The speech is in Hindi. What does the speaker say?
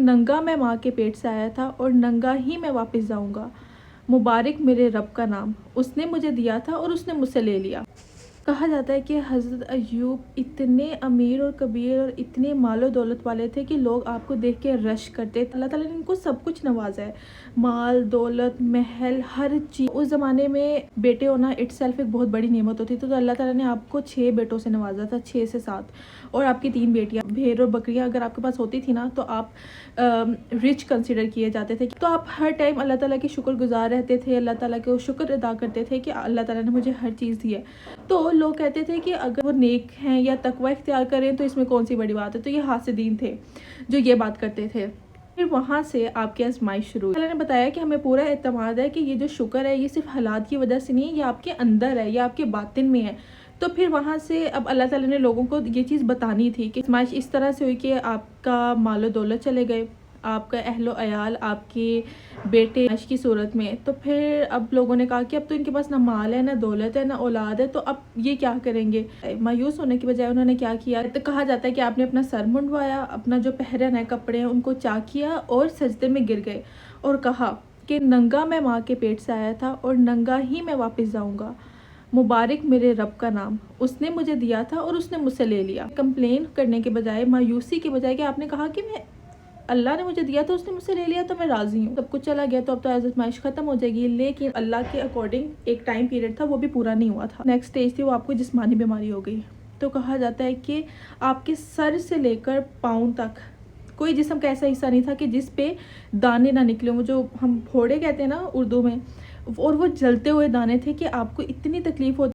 नंगा मैं माँ के पेट से आया था और नंगा ही मैं वापस जाऊँगा। मुबारक मेरे रब का नाम, उसने मुझे दिया था और उसने मुझसे ले लिया। कहा जाता है कि हज़रत अय्यूब इतने अमीर और कबीर और इतने मालो दौलत वाले थे कि लोग आपको देख के रश करते। अल्लाह ताला ने इनको सब कुछ नवाजा है, माल दौलत महल हर चीज़। उस ज़माने में बेटे होना इटसेल्फ एक बहुत बड़ी नेमत होती थी। तो अल्लाह ताला ने आपको 6 बेटों से नवाजा था, 6 से 7, और आपकी 3 बेटियाँ। भेड़ और बकरियाँ अगर आपके पास होती थी ना तो आप रिच कंसिडर किए जाते थे। तो आप हर टाइम अल्लाह ताला के शुक्रगुजार रहते थे, अल्लाह ताला के शुक्र अदा करते थे कि अल्लाह ताला ने मुझे हर चीज़ दी है। तो लोग कहते थे कि अगर वो नेक हैं या तकवा इख्तियार करें तो इसमें कौन सी बड़ी बात है। तो ये हासिदीन थे जो ये बात करते थे। फिर वहाँ से आपकी आजमाइश शुरू हुई। अल्लाह ने बताया कि हमें पूरा एतमाद है कि ये जो शुक्र है ये सिर्फ हालात की वजह से नहीं है, ये आपके अंदर है, ये आपके बातिन में है। तो फिर वहाँ से अब अल्लाह ताला ने लोगों को ये चीज़ बतानी थी कि आजमाइश इस तरह से हुई कि आपका मालो दौलत चले गए, आपका अहलो अयाल, आपके बेटे की सूरत में। तो फिर अब लोगों ने कहा कि अब तो इनके पास ना माल है, ना दौलत है, ना औलाद है, तो अब ये क्या करेंगे। मायूस होने की बजाय उन्होंने क्या किया, तो कहा जाता है कि आपने अपना सर मुंडवाया, अपना जो पहरन है कपड़े हैं उनको चाक किया और सजदे में गिर गए और कहा कि नंगा मैं माँ के पेट से आया था और नंगा ही मैं वापस जाऊँगा। मुबारक मेरे रब का नाम, उसने मुझे दिया था और उसने मुझसे ले लिया। कंप्लेन करने के बजाय, मायूसी के बजाय कि आपने कहा कि मैं अल्लाह ने मुझे दिया तो उसने मुझसे ले लिया तो मैं राज़ी हूँ। सब कुछ चला गया तो अब तो आज़माइश ख़त्म हो जाएगी, लेकिन अल्लाह के अकॉर्डिंग एक टाइम पीरियड था वो भी पूरा नहीं हुआ था। नेक्स्ट स्टेज थी वो आपको जिस्मानी बीमारी हो गई। तो कहा जाता है कि आपके सर से लेकर पाँव तक कोई जिस्म का ऐसा हिस्सा नहीं था कि जिस पे दाने ना निकले, वो जो हम फोड़े कहते हैं ना उर्दू में, और वो जलते हुए दाने थे कि आपको इतनी तकलीफ़ होती।